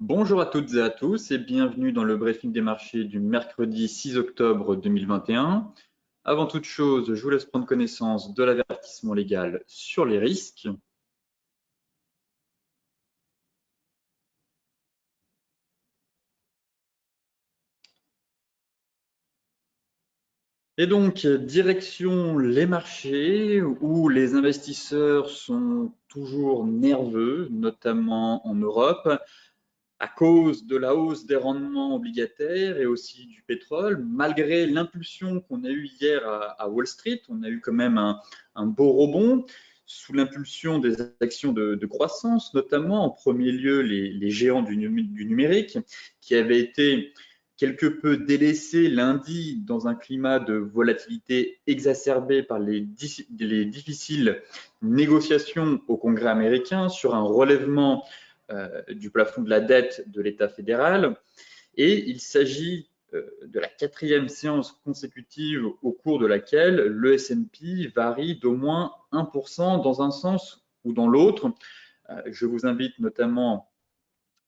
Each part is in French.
Bonjour à toutes et à tous et bienvenue dans le briefing des marchés du mercredi 6 octobre 2021. Avant toute chose, je vous laisse prendre connaissance de l'avertissement légal sur les risques. Et donc, direction les marchés où les investisseurs sont toujours nerveux, notamment en Europe, à cause de la hausse des rendements obligataires et aussi du pétrole, malgré l'impulsion qu'on a eue hier à Wall Street. On a eu quand même un beau rebond sous l'impulsion des actions de croissance, notamment en premier lieu les géants du numérique, qui avaient été quelque peu délaissés lundi dans un climat de volatilité exacerbé par les difficiles négociations au Congrès américain sur un relèvement du plafond de la dette de l'État fédéral. Et il s'agit de la quatrième séance consécutive au cours de laquelle le S&P varie d'au moins 1% dans un sens ou dans l'autre. Je vous invite notamment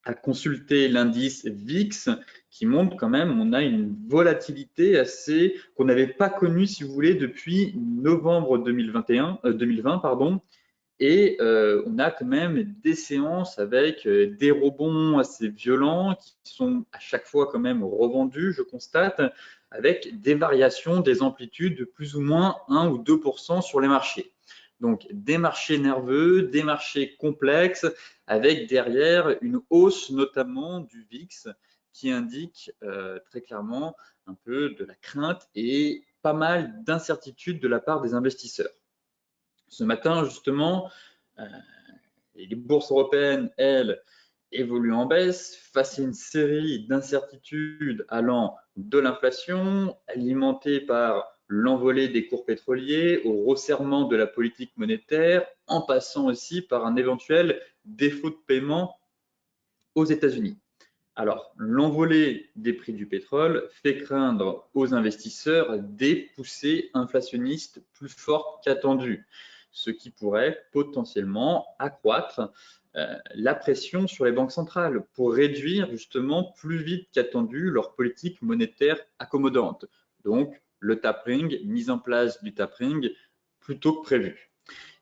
à consulter l'indice VIX qui montre quand même on a une volatilité assez qu'on n'avait pas connue, si vous voulez, depuis novembre 2020, pardon. Et on a quand même des séances avec des rebonds assez violents qui sont à chaque fois quand même revendus, je constate, avec des variations, des amplitudes de plus ou moins 1 ou 2% sur les marchés. Donc des marchés nerveux, des marchés complexes, avec derrière une hausse notamment du VIX qui indique très clairement un peu de la crainte et pas mal d'incertitudes de la part des investisseurs. Ce matin, justement, les bourses européennes, elles, évoluent en baisse face à une série d'incertitudes allant de l'inflation, alimentée par l'envolée des cours pétroliers, au resserrement de la politique monétaire, en passant aussi par un éventuel défaut de paiement aux États-Unis. Alors, l'envolée des prix du pétrole fait craindre aux investisseurs des poussées inflationnistes plus fortes qu'attendues, ce qui pourrait potentiellement accroître la pression sur les banques centrales pour réduire justement plus vite qu'attendu leur politique monétaire accommodante. Donc, le tapering, mise en place du tapering plus tôt que prévu.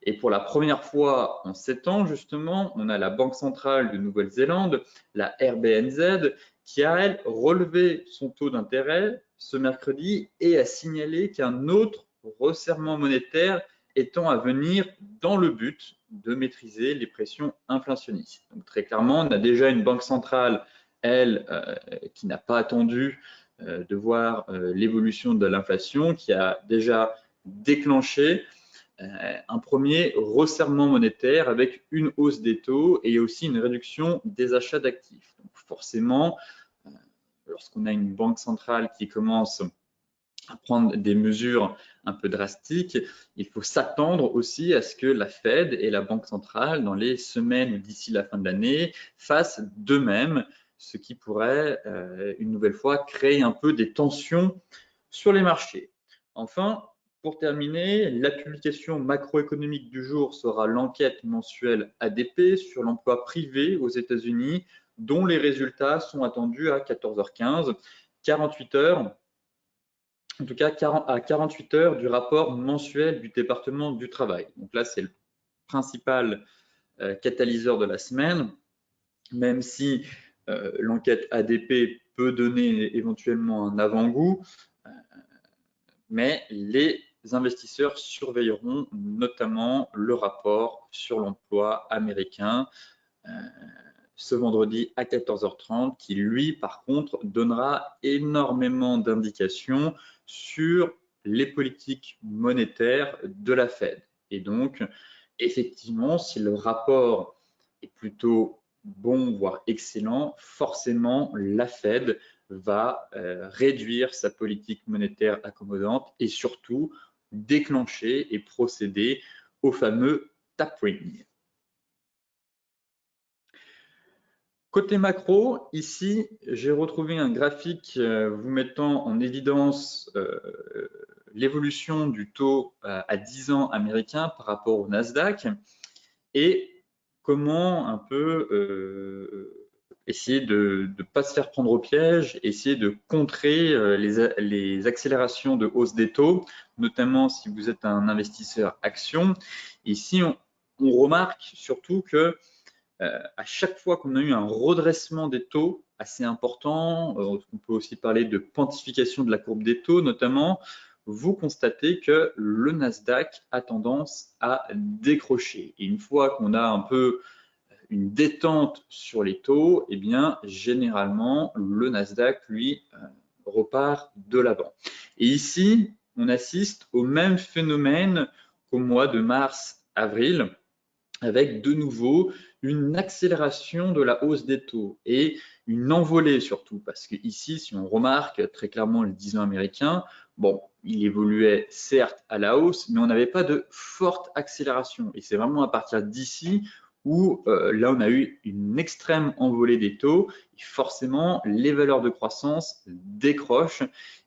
Et pour la première fois en 7 ans, justement, on a la Banque centrale de Nouvelle-Zélande, la RBNZ, qui a, elle, relevé son taux d'intérêt ce mercredi et a signalé qu'un autre resserrement monétaire étant à venir dans le but de maîtriser les pressions inflationnistes. Donc très clairement, on a déjà une banque centrale, elle, qui n'a pas attendu de voir l'évolution de l'inflation, qui a déjà déclenché un premier resserrement monétaire avec une hausse des taux et aussi une réduction des achats d'actifs. Donc forcément, lorsqu'on a une banque centrale qui commence à prendre des mesures un peu drastiques, il faut s'attendre aussi à ce que la Fed et la Banque centrale, dans les semaines ou d'ici la fin de l'année, fassent d'eux-mêmes, ce qui pourrait une nouvelle fois créer un peu des tensions sur les marchés. Enfin, pour terminer, la publication macroéconomique du jour sera l'enquête mensuelle ADP sur l'emploi privé aux États-Unis, dont les résultats sont attendus à 14h15, 48 heures, en tout cas à 48 heures du rapport mensuel du département du travail. Donc là, c'est le principal catalyseur de la semaine, même si l'enquête ADP peut donner éventuellement un avant-goût, mais les investisseurs surveilleront notamment le rapport sur l'emploi américain ce vendredi à 14h30, qui lui, par contre, donnera énormément d'indications sur les politiques monétaires de la Fed. Et donc, effectivement, si le rapport est plutôt bon, voire excellent, forcément, la Fed va réduire sa politique monétaire accommodante et surtout déclencher et procéder au fameux tapering. Côté macro, ici, j'ai retrouvé un graphique vous mettant en évidence l'évolution du taux à 10 ans américain par rapport au Nasdaq et comment un peu essayer de ne pas se faire prendre au piège, essayer de contrer les accélérations de hausse des taux, notamment si vous êtes un investisseur action. Ici, on remarque surtout que à chaque fois qu'on a eu un redressement des taux assez important, on peut aussi parler de quantification de la courbe des taux notamment, vous constatez que le Nasdaq a tendance à décrocher. Et une fois qu'on a un peu une détente sur les taux, eh bien, généralement, le Nasdaq, lui, repart de l'avant. Et ici, on assiste au même phénomène qu'au mois de mars-avril, avec de nouveau une accélération de la hausse des taux et une envolée surtout, parce que ici, si on remarque très clairement le 10 ans américain, bon, il évoluait certes à la hausse, mais on n'avait pas de forte accélération. Et c'est vraiment à partir d'ici où là, on a eu une extrême envolée des taux, et forcément, les valeurs de croissance décrochent,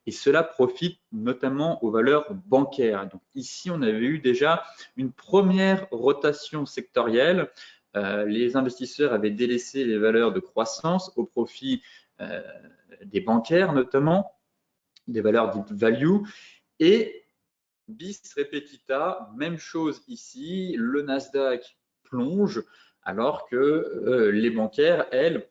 et cela profite notamment aux valeurs bancaires. Donc ici, on avait eu déjà une première rotation sectorielle. Les investisseurs avaient délaissé les valeurs de croissance au profit des bancaires notamment, des valeurs dites value, et bis repetita, même chose ici, le Nasdaq plonge alors que les bancaires, elles,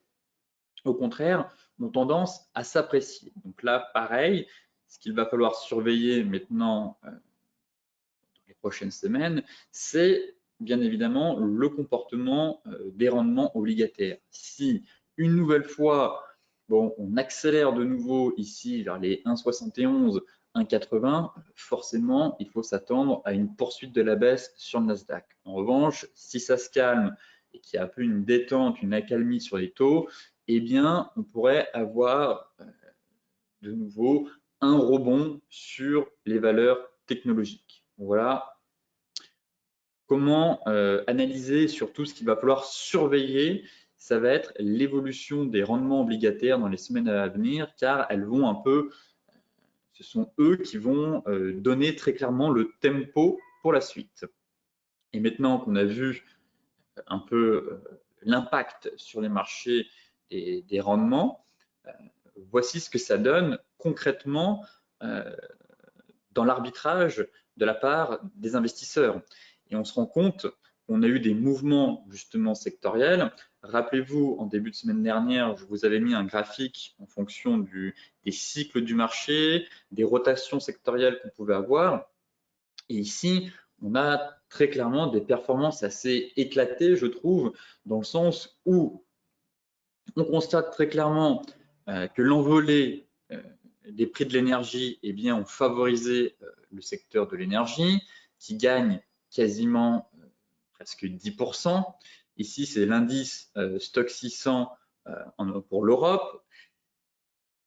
au contraire, ont tendance à s'apprécier. Donc là, pareil, ce qu'il va falloir surveiller maintenant dans les prochaines semaines, c'est bien évidemment le comportement des rendements obligataires. Si une nouvelle fois, bon, on accélère de nouveau ici vers les 1,71, 1,80, forcément, il faut s'attendre à une poursuite de la baisse sur le Nasdaq. En revanche, si ça se calme et qu'il y a un peu une détente, une accalmie sur les taux, eh bien, on pourrait avoir de nouveau un rebond sur les valeurs technologiques. Voilà comment analyser surtout ce qu'il va falloir surveiller. Ça va être l'évolution des rendements obligataires dans les semaines à venir, car elles vont un peu, ce sont eux qui vont donner très clairement le tempo pour la suite. Et maintenant qu'on a vu un peu l'impact sur les marchés des rendements, voici ce que ça donne concrètement dans l'arbitrage de la part des investisseurs. Et on se rend compte qu'on a eu des mouvements justement sectoriels. Rappelez-vous, en début de semaine dernière, je vous avais mis un graphique en fonction des cycles du marché, des rotations sectorielles qu'on pouvait avoir. Et ici, on a très clairement des performances assez éclatées, je trouve, dans le sens où on constate très clairement que l'envolée des prix de l'énergie eh bien, ont favorisé le secteur de l'énergie, qui gagne quasiment presque 10%. Ici, c'est l'indice Stock 600 pour l'Europe.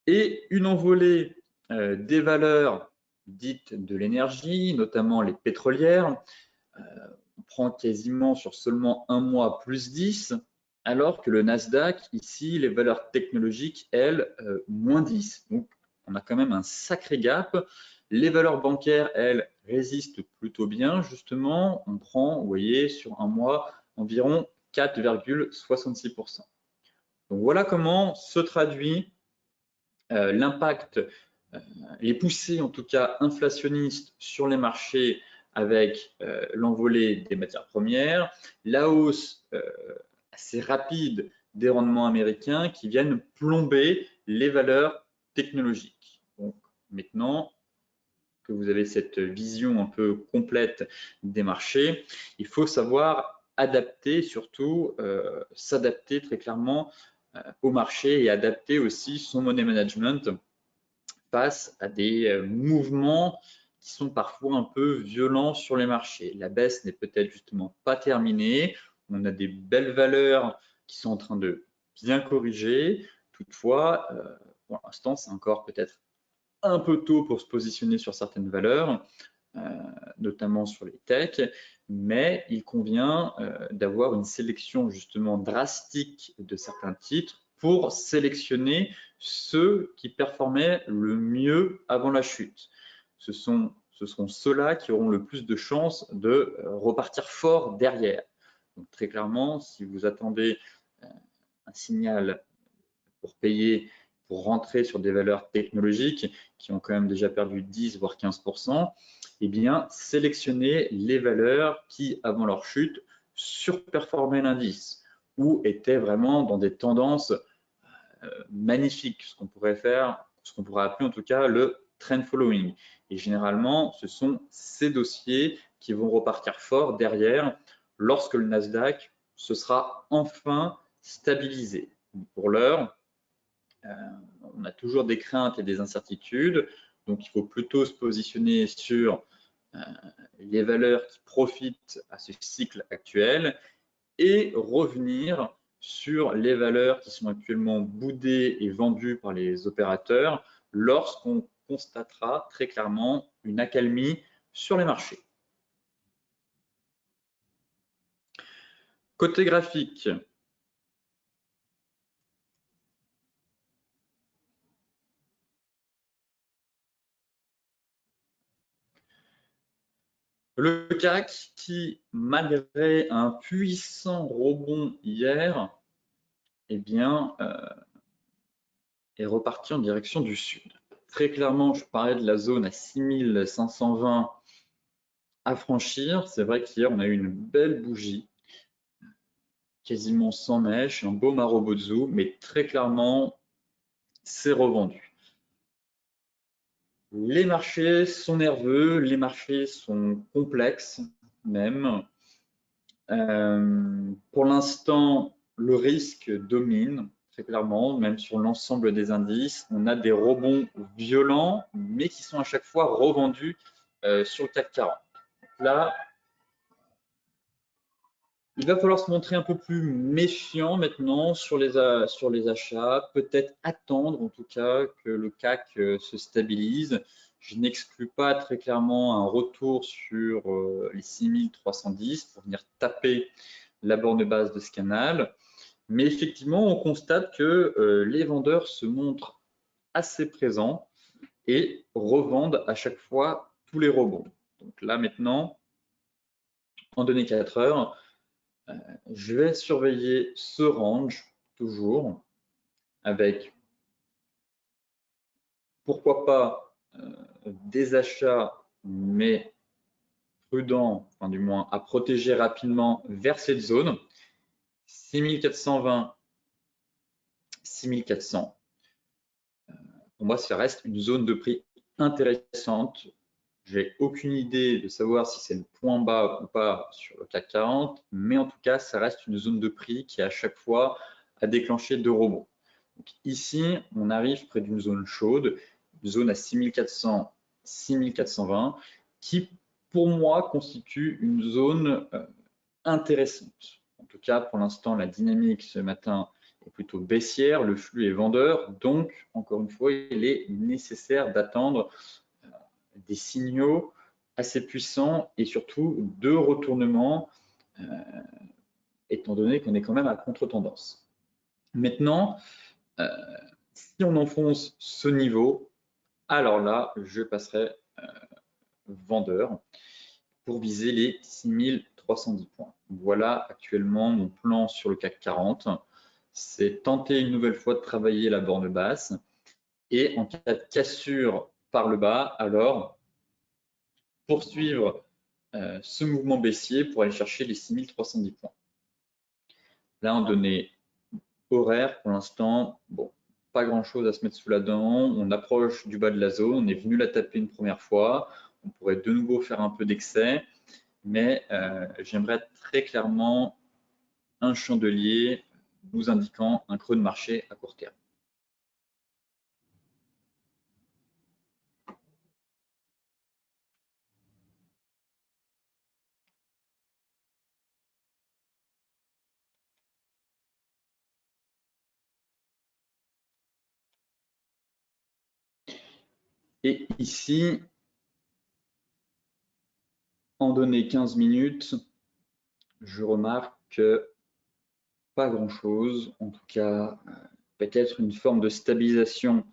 Et une envolée des valeurs dites de l'énergie, notamment les pétrolières. On prend quasiment sur seulement un mois plus 10, alors que le Nasdaq, ici, les valeurs technologiques, elles, moins 10. Donc, on a quand même un sacré gap. Les valeurs bancaires, elles, résistent plutôt bien, justement. On prend, vous voyez, sur un mois, environ 4,66%. Donc, voilà comment se traduit l'impact, les poussées en tout cas inflationnistes sur les marchés avec l'envolée des matières premières, la hausse assez rapide des rendements américains qui viennent plomber les valeurs technologiques. Donc maintenant que vous avez cette vision un peu complète des marchés, il faut savoir adapter, surtout s'adapter très clairement au marché et adapter aussi son money management face à des mouvements qui sont parfois un peu violents sur les marchés. La baisse n'est peut-être justement pas terminée. On a des belles valeurs qui sont en train de bien corriger. Toutefois, pour l'instant, c'est encore peut-être un peu tôt pour se positionner sur certaines valeurs, notamment sur les techs, mais il convient d'avoir une sélection justement drastique de certains titres pour sélectionner ceux qui performaient le mieux avant la chute. Ce seront ceux-là qui auront le plus de chances de repartir fort derrière. Donc très clairement, si vous attendez un signal pour payer, pour rentrer sur des valeurs technologiques qui ont quand même déjà perdu 10 voire 15%, eh bien, sélectionnez les valeurs qui, avant leur chute, surperformaient l'indice ou étaient vraiment dans des tendances magnifiques, ce qu'on pourrait appeler en tout cas le trend following. Et généralement, ce sont ces dossiers qui vont repartir fort derrière lorsque le Nasdaq se sera enfin stabilisé. Pour l'heure, on a toujours des craintes et des incertitudes, donc il faut plutôt se positionner sur les valeurs qui profitent à ce cycle actuel et revenir sur les valeurs qui sont actuellement boudées et vendues par les opérateurs lorsqu'on constatera très clairement une accalmie sur les marchés. Côté graphique, le CAC qui, malgré un puissant rebond hier, eh bien, est reparti en direction du sud. Très clairement, je parlais de la zone à 6520 à franchir. C'est vrai qu'hier, on a eu une belle bougie, quasiment sans mèche, un beau Marubozu, mais très clairement, c'est revendu. Les marchés sont nerveux, les marchés sont complexes même. Pour l'instant, le risque domine très clairement, même sur l'ensemble des indices. On a des rebonds violents, mais qui sont à chaque fois revendus sur le CAC 40. Là, il va falloir se montrer un peu plus méfiant maintenant sur les achats, peut-être attendre en tout cas que le CAC se stabilise. Je n'exclus pas très clairement un retour sur les 6310 pour venir taper la borne basse de ce canal. Mais effectivement, on constate que les vendeurs se montrent assez présents et revendent à chaque fois tous les rebonds. Donc là maintenant, en données 4 heures, je vais surveiller ce range toujours avec pourquoi pas des achats mais prudents, enfin du moins à protéger rapidement vers cette zone 6420, 6400. Pour moi, ça reste une zone de prix intéressante. J'ai aucune idée de savoir si c'est le point bas ou pas sur le CAC 40, mais en tout cas, ça reste une zone de prix qui à chaque fois a déclenché deux rebonds. Donc ici, on arrive près d'une zone chaude, une zone à 6400, 6420, qui pour moi constitue une zone intéressante. En tout cas, pour l'instant, la dynamique ce matin est plutôt baissière, le flux est vendeur, donc encore une fois, il est nécessaire d'attendre des signaux assez puissants et surtout de retournement, étant donné qu'on est quand même à contre-tendance. Maintenant, si on enfonce ce niveau, alors là, je passerai vendeur pour viser les 6310 points. Voilà actuellement mon plan sur le CAC 40. C'est tenter une nouvelle fois de travailler la borne basse et en cas de cassure par le bas, alors poursuivre ce mouvement baissier pour aller chercher les 6310 points. Là, en données horaires, pour l'instant, bon, pas grand-chose à se mettre sous la dent. On approche du bas de la zone, on est venu la taper une première fois. On pourrait de nouveau faire un peu d'excès, mais j'aimerais très clairement un chandelier nous indiquant un creux de marché à court terme. Et ici, en données 15 minutes, je remarque que pas grand-chose, en tout cas peut-être une forme de stabilisation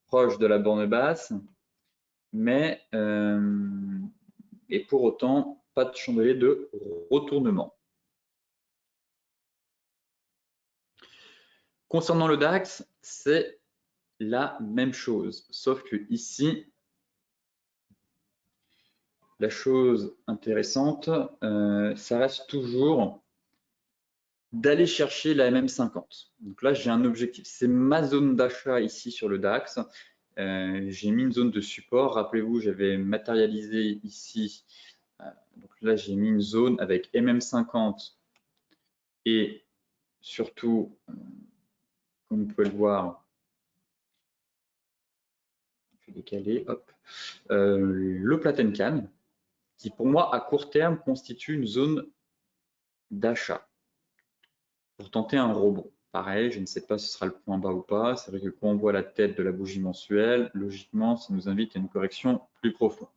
proche de la borne basse, mais et pour autant pas de chandelier de retournement. Concernant le DAX, c'est la même chose, sauf que ici, la chose intéressante, ça reste toujours d'aller chercher la MM50. Donc là, j'ai un objectif. C'est ma zone d'achat ici sur le DAX. J'ai mis une zone de support. Rappelez-vous, j'avais matérialisé ici. Donc là, j'ai mis une zone avec MM50 et surtout, comme vous pouvez le voir, je vais décaler, hop, le Platencan, qui pour moi, à court terme, constitue une zone d'achat pour tenter un rebond. Pareil, je ne sais pas si ce sera le point bas ou pas. C'est vrai que quand on voit la tête de la bougie mensuelle, logiquement, ça nous invite à une correction plus profonde.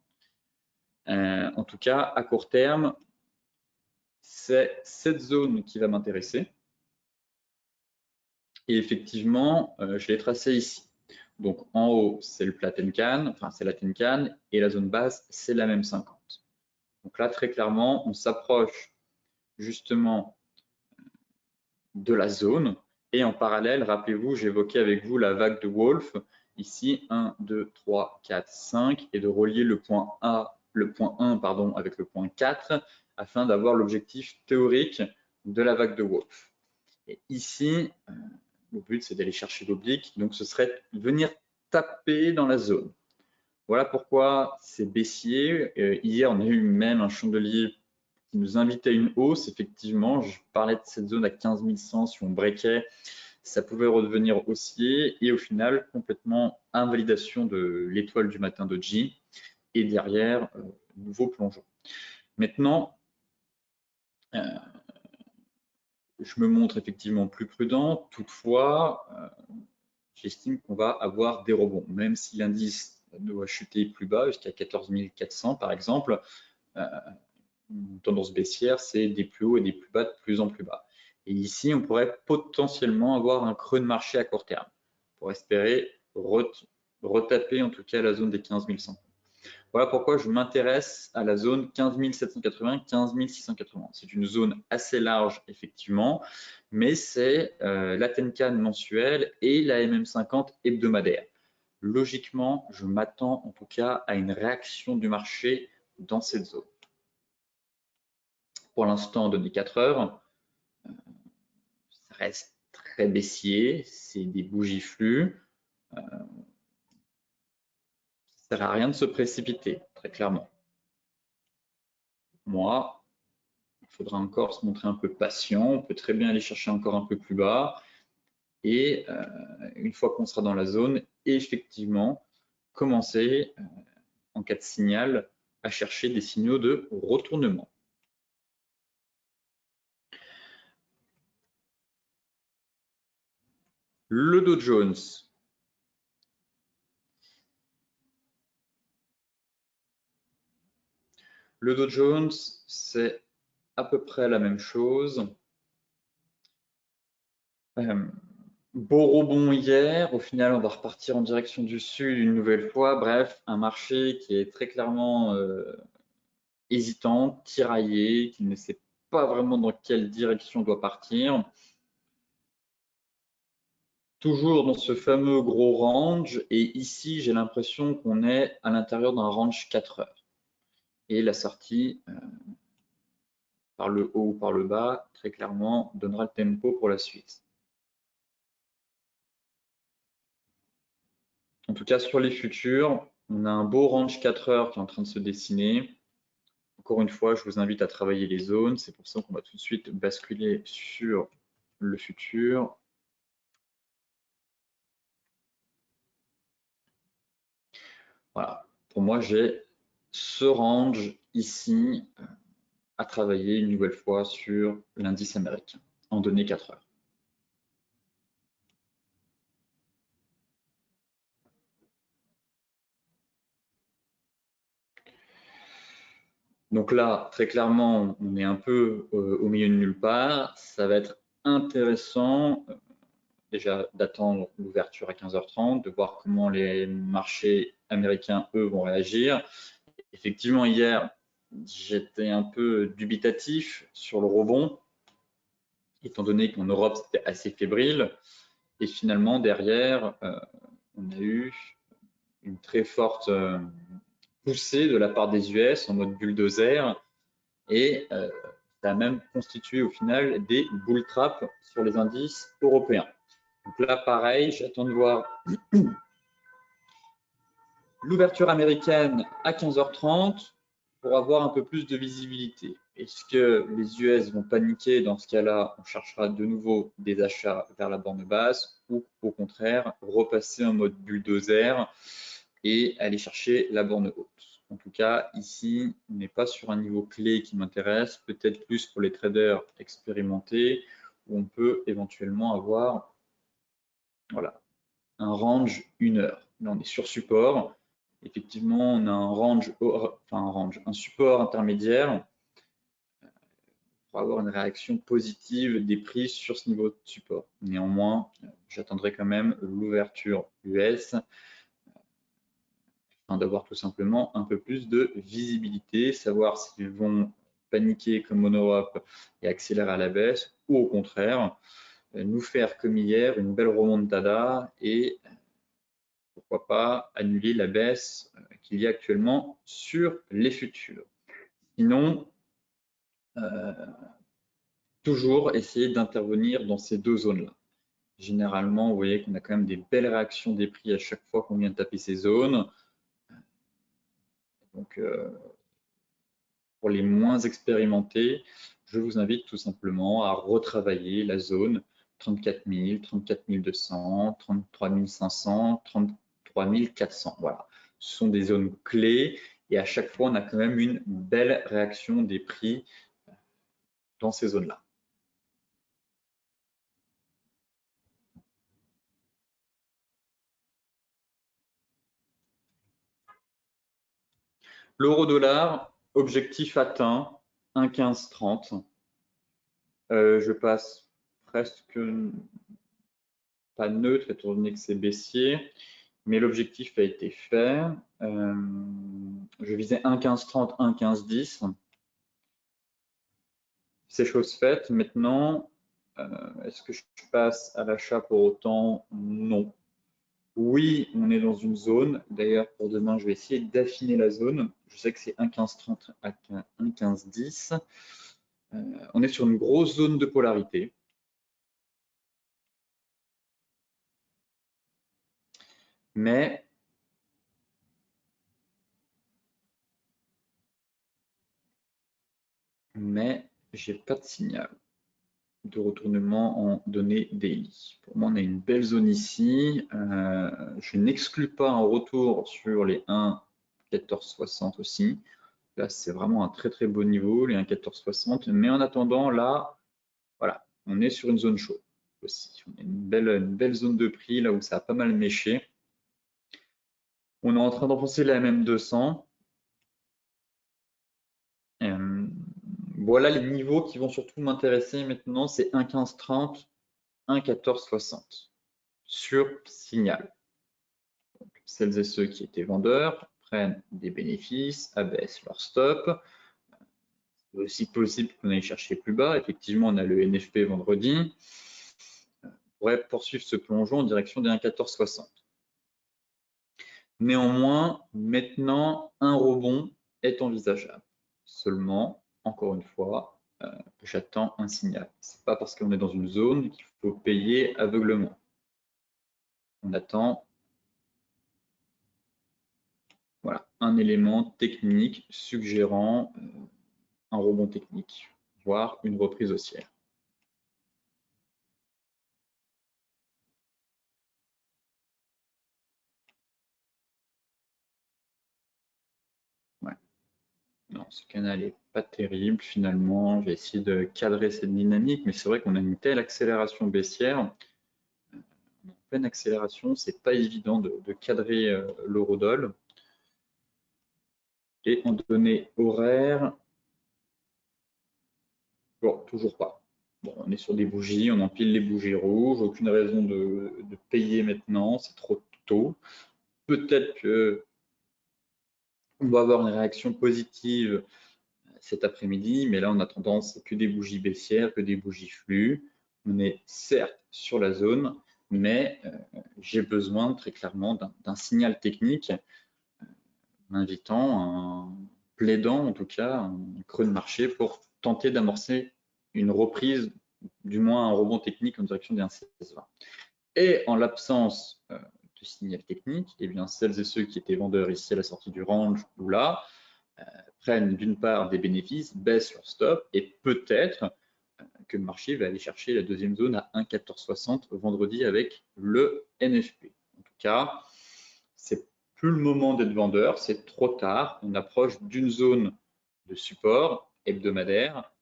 En tout cas, à court terme, c'est cette zone qui va m'intéresser. Et effectivement, je l'ai tracé ici. Donc en haut, c'est le Platencan, enfin c'est la Tenkan, et la zone basse, c'est la même 50. Donc là, très clairement, on s'approche justement de la zone. Et en parallèle, rappelez-vous, j'évoquais avec vous la vague de Wolf, ici 1, 2, 3, 4, 5, et de relier le point 1 avec le point 4 afin d'avoir l'objectif théorique de la vague de Wolf. Et ici, le but c'est d'aller chercher l'oblique, donc ce serait venir taper dans la zone. Voilà pourquoi c'est baissier. Hier, on a eu même un chandelier qui nous invitait à une hausse. Effectivement, je parlais de cette zone à 15 100, si on breakait, ça pouvait redevenir haussier et au final, complètement invalidation de l'étoile du matin de J et derrière, nouveau plongeon. Maintenant, je me montre effectivement plus prudent. Toutefois, j'estime qu'on va avoir des rebonds, même si l'indice doit chuter plus bas jusqu'à 14 400 par exemple. Une tendance baissière, c'est des plus hauts et des plus bas de plus en plus bas. Et ici, on pourrait potentiellement avoir un creux de marché à court terme pour espérer retaper en tout cas la zone des 15 100. Voilà pourquoi je m'intéresse à la zone 15 780, 15 680. C'est une zone assez large, effectivement, mais c'est la Tenkan mensuelle et la MM50 hebdomadaire. Logiquement, je m'attends en tout cas à une réaction du marché dans cette zone. Pour l'instant, donné 4 heures, ça reste très baissier, c'est des bougies flux. Ça ne sert à rien de se précipiter, très clairement. Moi, il faudra encore se montrer un peu patient. On peut très bien aller chercher encore un peu plus bas. Et une fois qu'on sera dans la zone, effectivement, commencer, en cas de signal, à chercher des signaux de retournement. Le Dow Jones. Le Dow Jones, c'est à peu près la même chose. Beau rebond hier, au final on va repartir en direction du sud une nouvelle fois. Bref, un marché qui est très clairement hésitant, tiraillé, qui ne sait pas vraiment dans quelle direction doit partir. Toujours dans ce fameux gros range, et ici j'ai l'impression qu'on est à l'intérieur d'un range 4 heures. Et la sortie par le haut ou par le bas, très clairement, donnera le tempo pour la suite. En tout cas, sur les futurs, on a un beau range 4 heures qui est en train de se dessiner. Encore une fois, je vous invite à travailler les zones. C'est pour ça qu'on va tout de suite basculer sur le futur. Voilà. Pour moi, j'ai ce range ici à travailler une nouvelle fois sur l'indice américain en données 4 heures. Donc là, très clairement, on est un peu au milieu de nulle part. Ça va être intéressant déjà d'attendre l'ouverture à 15h30, de voir comment les marchés américains, eux, vont réagir. Effectivement, hier, j'étais un peu dubitatif sur le rebond, étant donné qu'en Europe, c'était assez fébrile. Et finalement, derrière, on a eu une très forte poussée de la part des US en mode bulldozer et ça a même constitué au final des bull traps sur les indices européens. Donc là, pareil, j'attends de voir l'ouverture américaine à 15h30 pour avoir un peu plus de visibilité. Est-ce que les US vont paniquer? Dans ce cas-là, on cherchera de nouveau des achats vers la borne basse ou au contraire, repasser en mode bulldozer et aller chercher la borne haute. En tout cas, ici, on n'est pas sur un niveau clé qui m'intéresse, peut-être plus pour les traders expérimentés, où on peut éventuellement avoir voilà, un range 1 heure. Là, on est sur support. Effectivement, on a un support intermédiaire pour avoir une réaction positive des prix sur ce niveau de support. Néanmoins, j'attendrai quand même l'ouverture US afin d'avoir tout simplement un peu plus de visibilité, savoir s'ils vont paniquer comme en Europe et accélérer à la baisse ou au contraire nous faire comme hier une belle remontada et pourquoi pas annuler la baisse qu'il y a actuellement sur les futurs. Sinon, toujours essayer d'intervenir dans ces deux zones-là. Généralement, vous voyez qu'on a quand même des belles réactions des prix à chaque fois qu'on vient de taper ces zones. Donc, pour les moins expérimentés, je vous invite tout simplement à retravailler la zone 34 000, 34 200, 33 500, 33 400. Voilà, ce sont des zones clés et à chaque fois, on a quand même une belle réaction des prix dans ces zones-là. L'euro-dollar, objectif atteint, 1,1530. Je passe presque pas neutre étant donné que c'est baissier, mais l'objectif a été fait. Je visais 1,1530, 1,1510. C'est chose faite. Maintenant, est-ce que je passe à l'achat pour autant? Non. Oui, on est dans une zone. D'ailleurs, pour demain, je vais essayer d'affiner la zone. Je sais que c'est 1,1530 à 1,1510. On est sur une grosse zone de polarité. Mais j'ai pas de signal de retournement en données daily. Pour moi, on a une belle zone ici. Je n'exclus pas un retour sur les 1,1460 aussi. Là, c'est vraiment un très très beau niveau, les 1,1460. Mais en attendant, là, voilà, on est sur une zone chaude aussi. On a une belle zone de prix là où ça a pas mal méché. On est en train d'enfoncer la MM200. Voilà les niveaux qui vont surtout m'intéresser maintenant, c'est 1,1530, 1,1460 sur signal. Donc, celles et ceux qui étaient vendeurs prennent des bénéfices, abaissent leur stop. C'est aussi possible qu'on aille chercher plus bas. Effectivement, on a le NFP vendredi. On pourrait poursuivre ce plongeon en direction des 1,1460. Néanmoins, maintenant, un rebond est envisageable. Seulement, encore une fois, j'attends un signal. Ce n'est pas parce qu'on est dans une zone qu'il faut payer aveuglement. On attend voilà, un élément technique suggérant un rebond technique, voire une reprise haussière. Ouais. Non, ce canal n'est pas terrible finalement. J'ai essayé de cadrer cette dynamique, mais c'est vrai qu'on a une telle accélération baissière. En pleine accélération, c'est pas évident de cadrer l'eurodoll. Et en données horaires, bon, toujours pas. Bon, on est sur des bougies, on empile les bougies rouges, aucune raison de payer maintenant, c'est trop tôt. Peut-être que on va avoir une réaction positive cet après-midi, mais là on a tendance, c'est que des bougies baissières, que des bougies flux. On est certes sur la zone, mais j'ai besoin très clairement d'un signal technique m'invitant, plaidant en tout cas, un creux de marché pour tenter d'amorcer une reprise, du moins un rebond technique en direction des 1,1620. Et en l'absence de signal technique, eh bien, celles et ceux qui étaient vendeurs ici à la sortie du range ou là prennent d'une part des bénéfices, baissent leur stop et peut-être que le marché va aller chercher la deuxième zone à 1,1460 vendredi avec le NFP. En tout cas, c'est plus le moment d'être vendeur, c'est trop tard. On approche d'une zone de support hebdomadaire.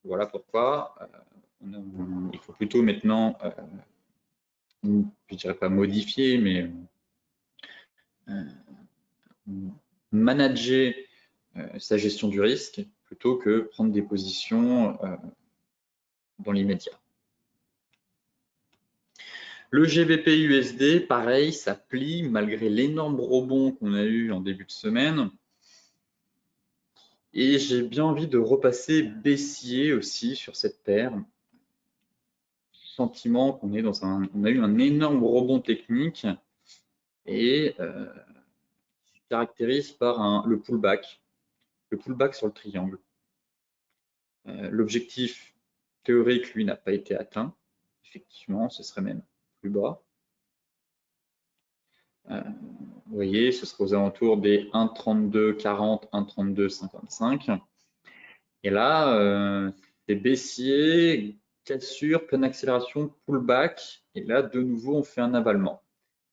Voilà pourquoi il faut plutôt maintenant, je ne dirais pas modifier, mais manager sa gestion du risque plutôt que prendre des positions dans l'immédiat. Le GBP USD, pareil, ça plie malgré l'énorme rebond qu'on a eu en début de semaine. Et j'ai bien envie de repasser baissier aussi sur cette paire. Sentiment qu'on est dans on a eu un énorme rebond technique et se caractérise par le pullback sur le triangle. L'objectif théorique, lui, n'a pas été atteint. Effectivement, ce serait même plus bas. Vous voyez, ce serait aux alentours des 1,3240, 1,3255. Et là, c'est baissier, cassure, pleine accélération, pullback. Et là, de nouveau, on fait un avalement.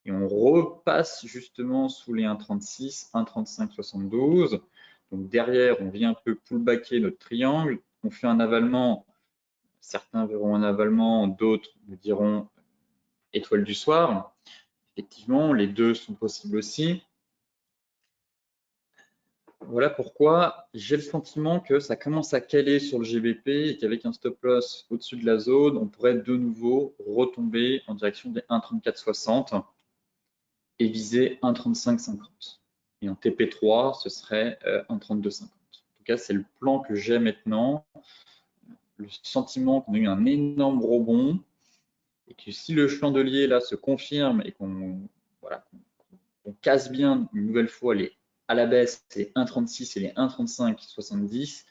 Et on repasse justement sous les 1,36, 1,3572. Donc derrière, on vient un peu pullbacker notre triangle. On fait un avalement. Certains verront un avalement, d'autres me diront étoile du soir. Effectivement, les deux sont possibles aussi. Voilà pourquoi j'ai le sentiment que ça commence à caler sur le GBP et qu'avec un stop loss au-dessus de la zone, on pourrait de nouveau retomber en direction des 1,3460 et viser 1,3550. Et en TP3, ce serait 1,3250. En tout cas, c'est le plan que j'ai maintenant. Le sentiment qu'on a eu un énorme rebond et que si le chandelier là se confirme et qu'on casse bien une nouvelle fois à la baisse les 1,36 et les 1,3570,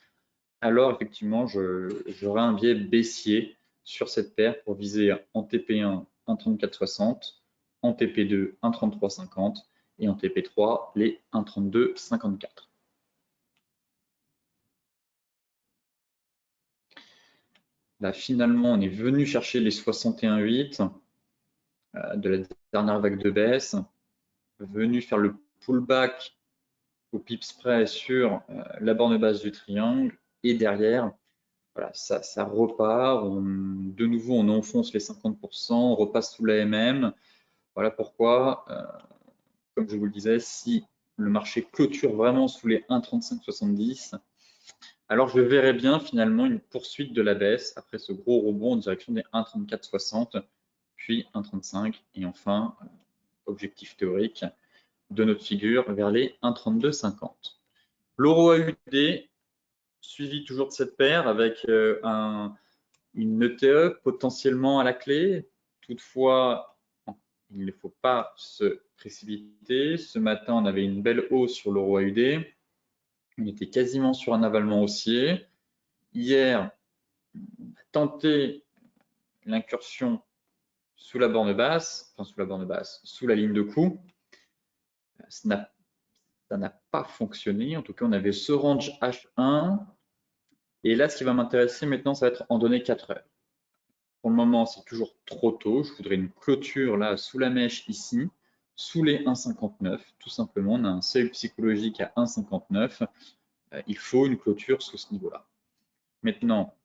alors effectivement, j'aurai un biais baissier sur cette paire pour viser en TP1 1,3460, en TP2 1,3350 et en TP3 les 1,3254. Là, finalement, on est venu chercher les 61,8 de la dernière vague de baisse, venu faire le pullback au pips près sur la borne basse du triangle et derrière, voilà, ça repart. De nouveau, on enfonce les 50%, on repasse sous la MM. Voilà pourquoi, comme je vous le disais, si le marché clôture vraiment sous les 1,3570, alors je verrai bien finalement une poursuite de la baisse après ce gros rebond en direction des 1,3460, puis 1,35 et enfin, objectif théorique de notre figure vers les 1,3250. L'euro AUD, suivi toujours de cette paire avec une ETE potentiellement à la clé. Toutefois, il ne faut pas se précipiter. Ce matin, on avait une belle hausse sur l'euro AUD. On était quasiment sur un avalement haussier. Hier, on a tenté l'incursion sous la borne basse, sous la ligne de coup. Ça n'a pas fonctionné. En tout cas, on avait ce range H1. Et là, ce qui va m'intéresser maintenant, ça va être en données 4 heures. Pour le moment, c'est toujours trop tôt. Je voudrais une clôture là sous la mèche ici, sous les 1,59. Tout simplement, on a un seuil psychologique à 1,59. Il faut une clôture sous ce niveau-là. Maintenant,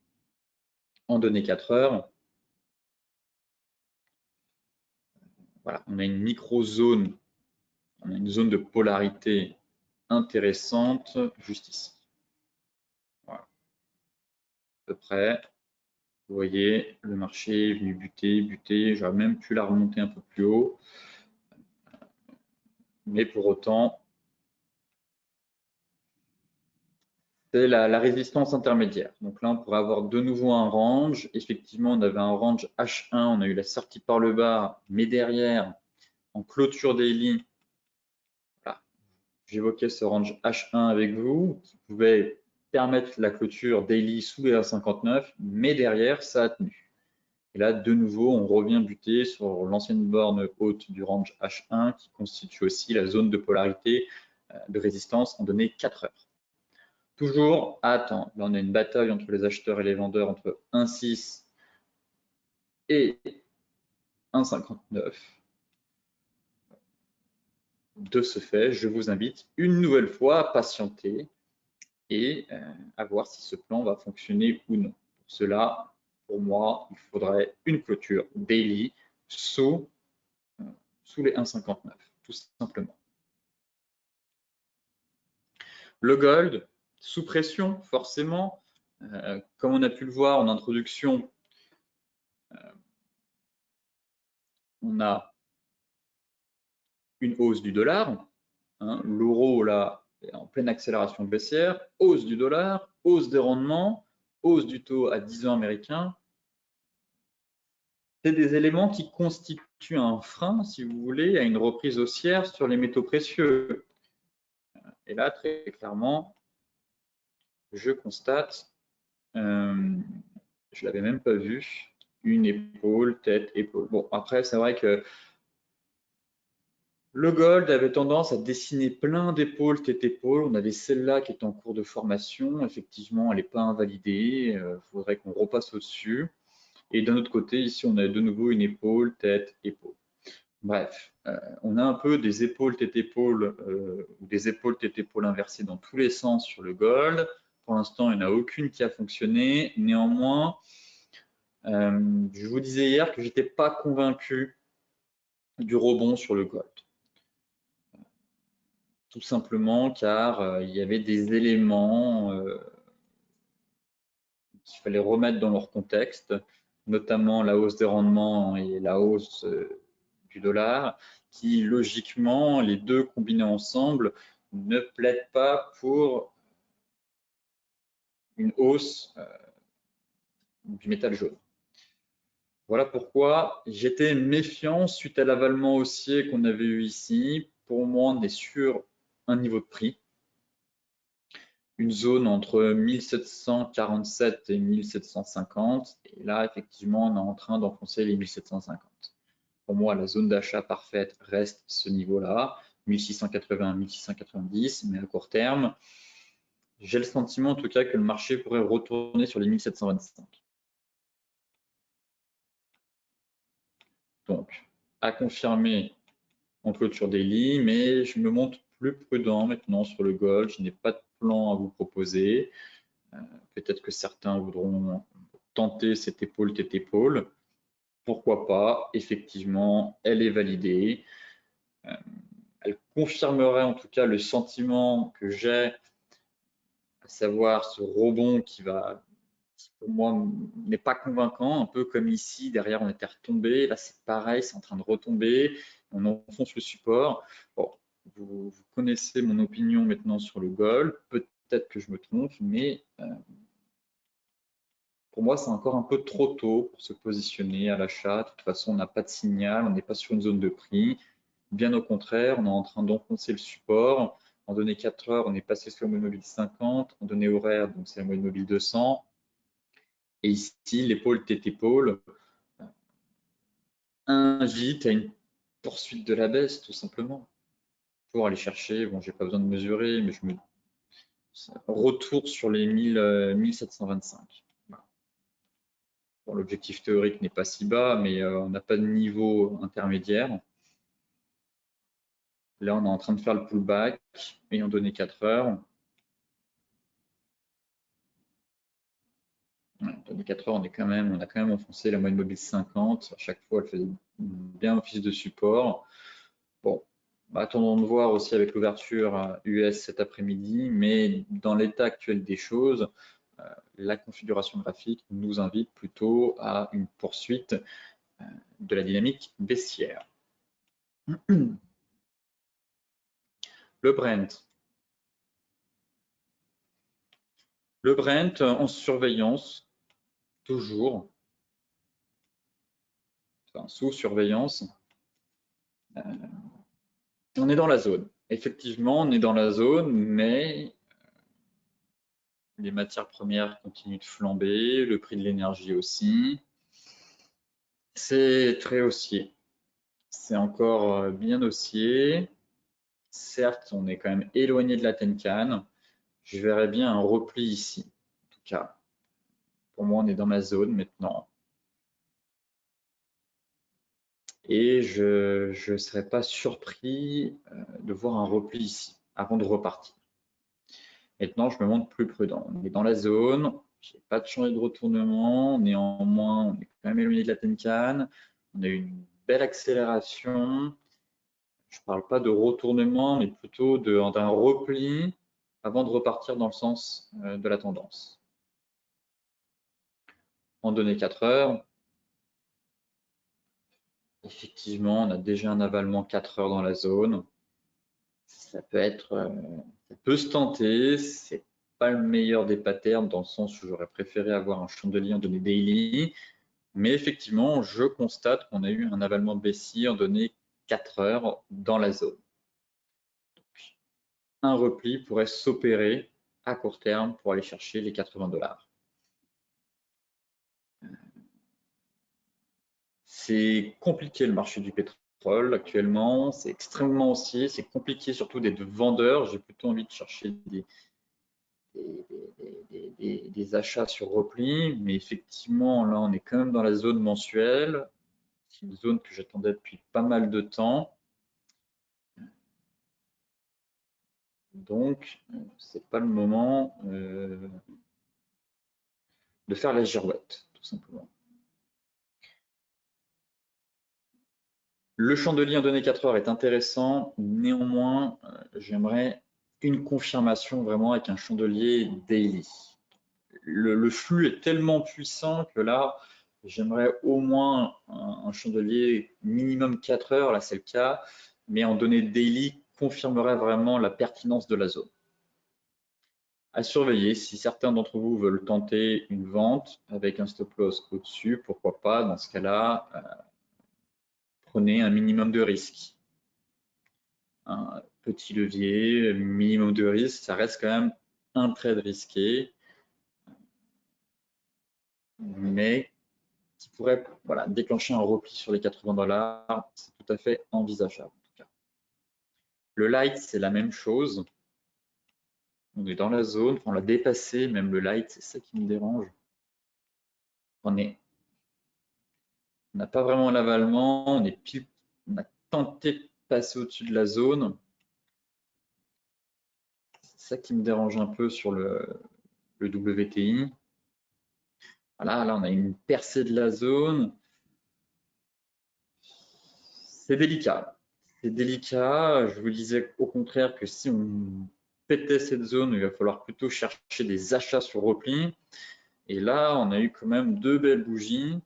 en données 4 heures, voilà, on a une micro-zone, on a une zone de polarité intéressante juste ici. Voilà. À peu près. Vous voyez, le marché est venu buter. J'aurais même pu la remonter un peu plus haut. Mais pour autant, c'est la résistance intermédiaire. Donc là, on pourrait avoir de nouveau un range. Effectivement, on avait un range H1, on a eu la sortie par le bas, mais derrière, en clôture daily, voilà, j'évoquais ce range H1 avec vous, qui pouvait permettre la clôture daily sous les 1,59, mais derrière, ça a tenu. Et là, de nouveau, on revient buter sur l'ancienne borne haute du range H1, qui constitue aussi la zone de polarité de résistance en données 4 heures. Toujours à attendre. Là, on a une bataille entre les acheteurs et les vendeurs entre 1,6 et 1,59. De ce fait, je vous invite une nouvelle fois à patienter et à voir si ce plan va fonctionner ou non. Pour cela, pour moi, il faudrait une clôture daily sous les 1,59, tout simplement. Le gold, sous pression, forcément. Comme on a pu le voir en introduction, on a une hausse du dollar. Hein, l'euro, là, est en pleine accélération baissière. Hausse du dollar, hausse des rendements, hausse du taux à 10 ans américain. C'est des éléments qui constituent un frein, si vous voulez, à une reprise haussière sur les métaux précieux. Et là, très clairement, je constate, je l'avais même pas vu, une épaule, tête, épaule. Bon, après, c'est vrai que le gold avait tendance à dessiner plein d'épaules, tête-épaule. On avait celle-là qui est en cours de formation. Effectivement, elle n'est pas invalidée. Il faudrait qu'on repasse au-dessus. Et d'un autre côté, ici, on a de nouveau une épaule, tête, épaule. Bref, on a un peu des épaules, tête-épaule ou des épaules, tête-épaule inversées dans tous les sens sur le gold. Pour l'instant, il n'y en a aucune qui a fonctionné. Néanmoins, je vous disais hier que je n'étais pas convaincu du rebond sur le gold. Tout simplement car il y avait des éléments qu'il fallait remettre dans leur contexte, notamment la hausse des rendements et la hausse du dollar, qui logiquement, les deux combinés ensemble, ne plaident pas pour une hausse du métal jaune. Voilà pourquoi j'étais méfiant suite à l'avalement haussier qu'on avait eu ici. Pour moi, on est sur un niveau de prix, une zone entre 1747 et 1750. Et là, effectivement, on est en train d'enfoncer les 1750. Pour moi, la zone d'achat parfaite reste ce niveau-là, 1680, 1690, mais à court terme, j'ai le sentiment en tout cas que le marché pourrait retourner sur les 1725. Donc, à confirmer en clôture daily, mais je me montre plus prudent maintenant sur le gold. Je n'ai pas de plan à vous proposer. Peut-être que certains voudront tenter cette épaule tête épaule. Pourquoi pas? Effectivement, elle est validée. Elle confirmerait en tout cas le sentiment que j'ai, à savoir ce rebond qui pour moi, n'est pas convaincant, un peu comme ici, derrière on était retombé, là c'est pareil, c'est en train de retomber, on enfonce le support. Bon, vous connaissez mon opinion maintenant sur le gold, peut-être que je me trompe, mais pour moi c'est encore un peu trop tôt pour se positionner à l'achat. De toute façon, on n'a pas de signal, on n'est pas sur une zone de prix. Bien au contraire, on est en train d'enfoncer le support. En données 4 heures, on est passé sur la moyenne mobile 50. En données horaires, donc c'est la moyenne mobile 200. Et ici, l'épaule tête-épaule invite à une poursuite de la baisse, tout simplement. Pour aller chercher, bon, j'ai pas besoin de mesurer, mais je me retour sur les 1725. Voilà. Bon, l'objectif théorique n'est pas si bas, mais on n'a pas de niveau intermédiaire. Là, on est en train de faire le pullback, ayant donné 4 heures. Dans les 4 heures, on a quand même enfoncé la moyenne mobile 50. À chaque fois, elle faisait bien office de support. Bon, attendons de voir aussi avec l'ouverture US cet après-midi, mais dans l'état actuel des choses, la configuration graphique nous invite plutôt à une poursuite de la dynamique baissière. Le Brent. Le Brent en surveillance, toujours, enfin, sous surveillance. On est dans la zone. Effectivement, on est dans la zone, mais les matières premières continuent de flamber, le prix de l'énergie aussi. C'est très haussier. C'est encore bien haussier. Certes, on est quand même éloigné de la Tenkan. Je verrais bien un repli ici. En tout cas, pour moi, on est dans ma zone maintenant. Et je ne serais pas surpris de voir un repli ici avant de repartir. Maintenant, je me montre plus prudent. On est dans la zone, j'ai pas de changer de retournement. Néanmoins, on est quand même éloigné de la Tenkan. On a eu une belle accélération. Je ne parle pas de retournement, mais plutôt d'un repli avant de repartir dans le sens de la tendance. En données 4 heures, effectivement, on a déjà un avalement 4 heures dans la zone. Ça peut se tenter. C'est pas le meilleur des patterns dans le sens où j'aurais préféré avoir un chandelier en données daily. Mais effectivement, je constate qu'on a eu un avalement baissier en données 4 heures dans la zone. Donc, un repli pourrait s'opérer à court terme pour aller chercher les 80 $. C'est compliqué le marché du pétrole actuellement, c'est extrêmement haussier, c'est compliqué surtout d'être vendeur. J'ai plutôt envie de chercher des achats sur repli, mais effectivement là on est quand même dans la zone mensuelle. C'est une zone que j'attendais depuis pas mal de temps. Donc, c'est pas le moment de faire la girouette, tout simplement. Le chandelier en données 4 heures est intéressant. Néanmoins, j'aimerais une confirmation vraiment avec un chandelier daily. Le flux est tellement puissant que là, j'aimerais au moins un chandelier minimum 4 heures. Là, c'est le cas. Mais en données daily, confirmerait vraiment la pertinence de la zone. À surveiller, si certains d'entre vous veulent tenter une vente avec un stop loss au-dessus, pourquoi pas, dans ce cas-là, prenez un minimum de risque. Un petit levier, minimum de risque, ça reste quand même un trade risqué, mais qui pourrait déclencher un repli sur les 80 $, c'est tout à fait envisageable. En tout cas. Le light, c'est la même chose. On est dans la zone, on l'a dépassé, même le light, c'est ça qui me dérange. On n'a pas vraiment l'avalement, on a tenté de passer au-dessus de la zone. C'est ça qui me dérange un peu sur le WTI. Voilà, là, on a une percée de la zone. C'est délicat. C'est délicat. Je vous disais au contraire que si on pétait cette zone, il va falloir plutôt chercher des achats sur repli. Et là, on a eu quand même deux belles bougies.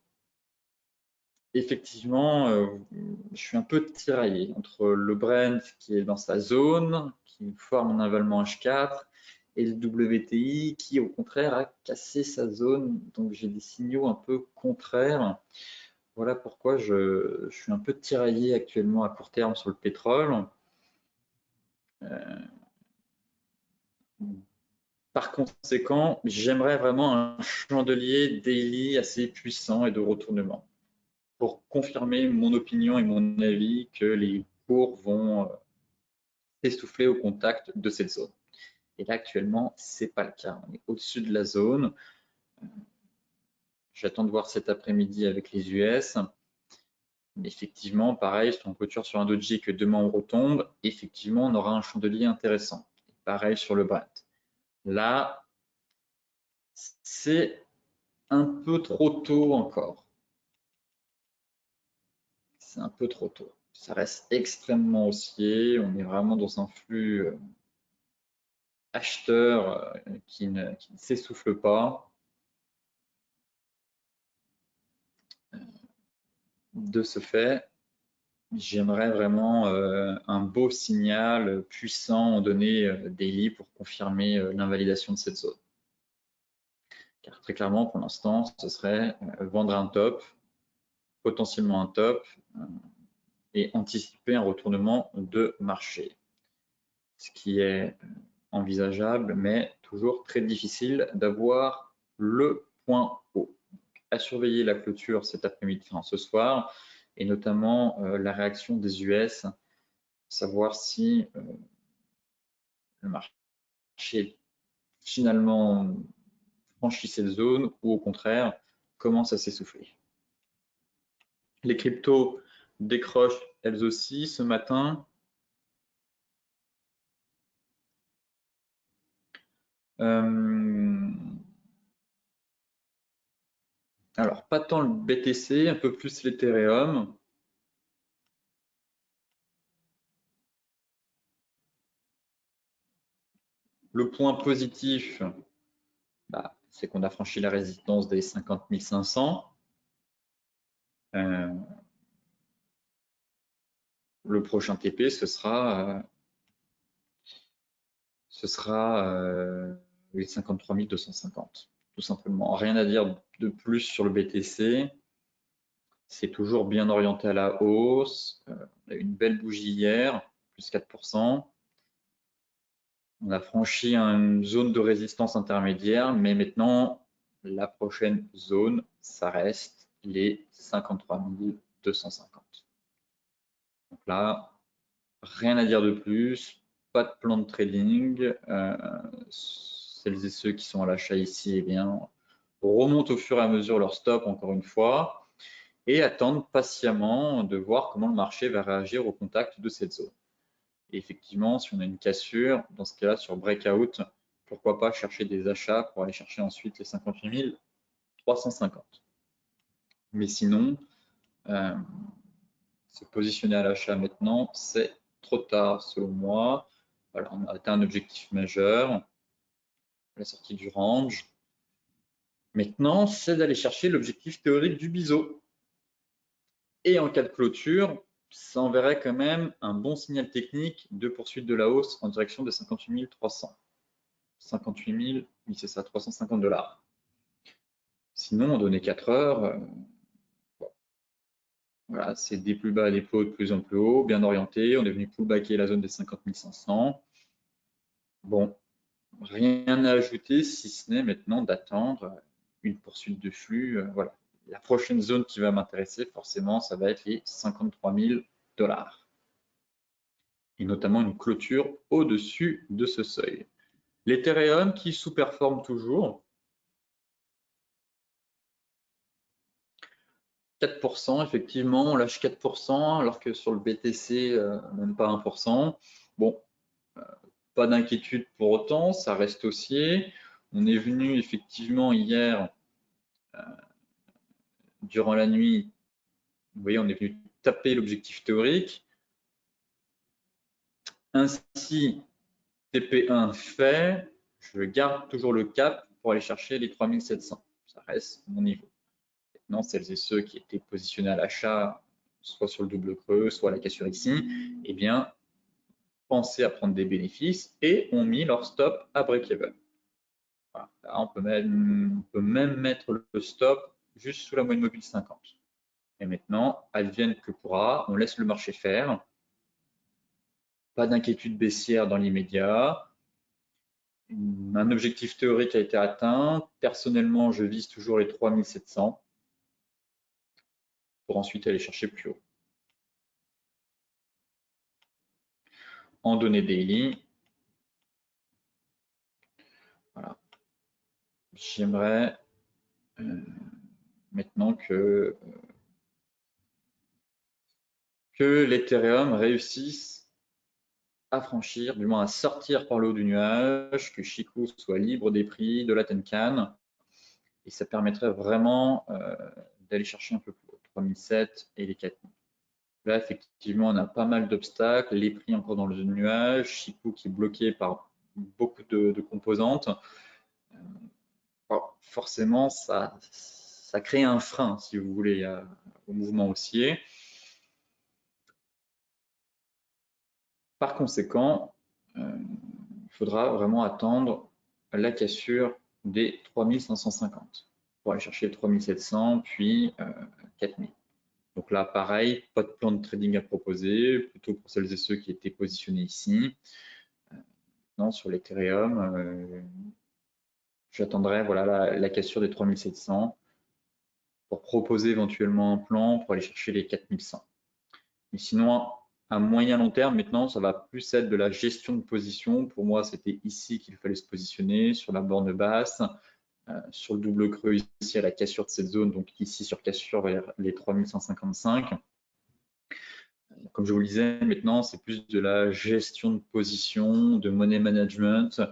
Effectivement, je suis un peu tiraillé entre le Brent qui est dans sa zone, qui forme un avalement H4, et le WTI qui, au contraire, a cassé sa zone. Donc, j'ai des signaux un peu contraires. Voilà pourquoi je suis un peu tiraillé actuellement à court terme sur le pétrole. Par conséquent, j'aimerais vraiment un chandelier daily assez puissant et de retournement pour confirmer mon opinion et mon avis que les cours vont s'essouffler au contact de cette zone. Et là, actuellement, ce n'est pas le cas. On est au-dessus de la zone. J'attends de voir cet après-midi avec les US. Mais effectivement, pareil, si on clôture sur un doji que demain on retombe, effectivement, on aura un chandelier intéressant. Pareil sur le Brent. Là, c'est un peu trop tôt encore. C'est un peu trop tôt. Ça reste extrêmement haussier. On est vraiment dans un flux acheteur qui ne s'essouffle pas. De ce fait, j'aimerais vraiment un beau signal puissant en données daily pour confirmer l'invalidation de cette zone. Car très clairement, pour l'instant, ce serait vendre un top, potentiellement un top, et anticiper un retournement de marché. Ce qui est envisageable, mais toujours très difficile d'avoir le point haut. À surveiller la clôture cet après-midi, enfin ce soir, et notamment la réaction des US, savoir si le marché finalement franchit cette zone ou au contraire commence à s'essouffler. Les cryptos décrochent elles aussi ce matin. Alors, pas tant le BTC, un peu plus l'Ethereum. Le point positif, c'est qu'on a franchi la résistance des 50 500. Le prochain TP, ce sera les 53 250, tout simplement. Rien à dire de plus sur le BTC. C'est toujours bien orienté à la hausse. On a eu une belle bougie hier, plus 4%. On a franchi une zone de résistance intermédiaire, mais maintenant, la prochaine zone, ça reste les 53 250. Donc là, rien à dire de plus, pas de plan de trading. Celles et ceux qui sont à l'achat ici, eh bien, remontent au fur et à mesure leur stop, encore une fois, et attendent patiemment de voir comment le marché va réagir au contact de cette zone. Et effectivement, si on a une cassure, dans ce cas-là, sur breakout, pourquoi pas chercher des achats pour aller chercher ensuite les 58 350. Mais sinon, se positionner à l'achat maintenant, c'est trop tard selon moi. Voilà, on a atteint un objectif majeur, la sortie du range. Maintenant, c'est d'aller chercher l'objectif théorique du biseau. Et en cas de clôture, ça enverrait quand même un bon signal technique de poursuite de la hausse en direction des 58 300. 58 000, oui c'est ça, 350 $. Sinon, en données 4 heures, bon, voilà, c'est des plus bas, des plus hauts, de plus en plus haut, bien orienté. On est venu pullbacker la zone des 50 500. Bon, rien à ajouter si ce n'est maintenant d'attendre une poursuite de flux. Voilà. La prochaine zone qui va m'intéresser, forcément, ça va être les 53 000 $. Et notamment une clôture au-dessus de ce seuil. L'Ethereum qui sous-performe toujours. 4%, effectivement, on lâche 4%, alors que sur le BTC, même pas 1%. Bon, pas d'inquiétude pour autant, ça reste haussier. On est venu effectivement hier, durant la nuit, vous voyez, on est venu taper l'objectif théorique. Ainsi, TP1 fait, je garde toujours le cap pour aller chercher les 3700. Ça reste mon niveau. Maintenant, celles et ceux qui étaient positionnés à l'achat, soit sur le double creux, soit à la cassure ici, eh bien, pensaient à prendre des bénéfices et ont mis leur stop à break-even. Voilà. Là, on peut même mettre le stop juste sous la moyenne mobile 50. Et maintenant, advienne que pourra, on laisse le marché faire. Pas d'inquiétude baissière dans l'immédiat. Un objectif théorique a été atteint. Personnellement, je vise toujours les 3700 pour ensuite aller chercher plus haut. En données daily, voilà. J'aimerais maintenant que l'Ethereum réussisse à franchir, du moins à sortir par le haut du nuage, que Chikou soit libre des prix de la Tenkan, et ça permettrait vraiment d'aller chercher un peu plus haut, 3007 et les 4000. Là, effectivement, on a pas mal d'obstacles, les prix encore dans le nuage, Chikou qui est bloqué par beaucoup de composantes. Forcément, ça crée un frein, si vous voulez, au mouvement haussier. Par conséquent, il faudra vraiment attendre la cassure des 3550 pour aller chercher les 3700 puis 4000. Donc là, pareil, pas de plan de trading à proposer, plutôt pour celles et ceux qui étaient positionnés ici. Non, sur l'Ethereum, j'attendrai voilà, la cassure des 3700 pour proposer éventuellement un plan pour aller chercher les 4100. Mais sinon, à moyen long terme, maintenant, ça va plus être de la gestion de position. Pour moi, c'était ici qu'il fallait se positionner, sur la borne basse, sur le double creux ici à la cassure de cette zone, donc ici sur cassure vers les 3155. Comme je vous le disais, maintenant, c'est plus de la gestion de position, de money management,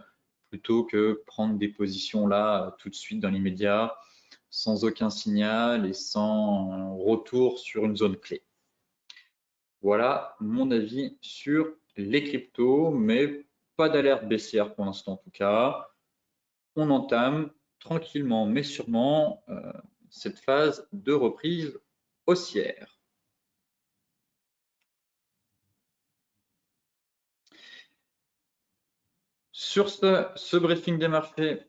plutôt que prendre des positions là tout de suite dans l'immédiat, sans aucun signal et sans retour sur une zone clé. Voilà mon avis sur les cryptos, mais pas d'alerte baissière pour l'instant en tout cas. On entame tranquillement mais sûrement cette phase de reprise haussière. Sur ce briefing des marchés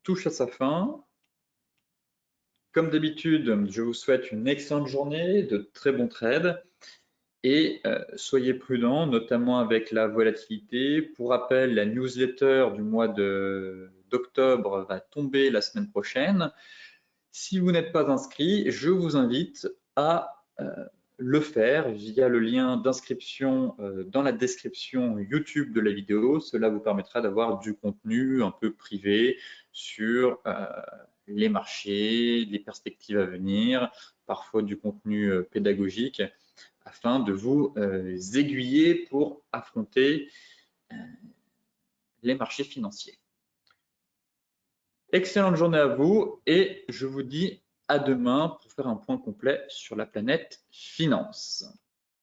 touche à sa fin. Comme d'habitude, je vous souhaite une excellente journée, de très bons trades et soyez prudents, notamment avec la volatilité. Pour rappel, la newsletter du mois d'octobre va tomber la semaine prochaine. Si vous n'êtes pas inscrit, je vous invite à le faire via le lien d'inscription dans la description YouTube de la vidéo. Cela vous permettra d'avoir du contenu un peu privé sur les marchés, les perspectives à venir, parfois du contenu pédagogique, afin de vous aiguiller pour affronter les marchés financiers. Excellente journée à vous et je vous dis à demain pour faire un point complet sur la planète finance.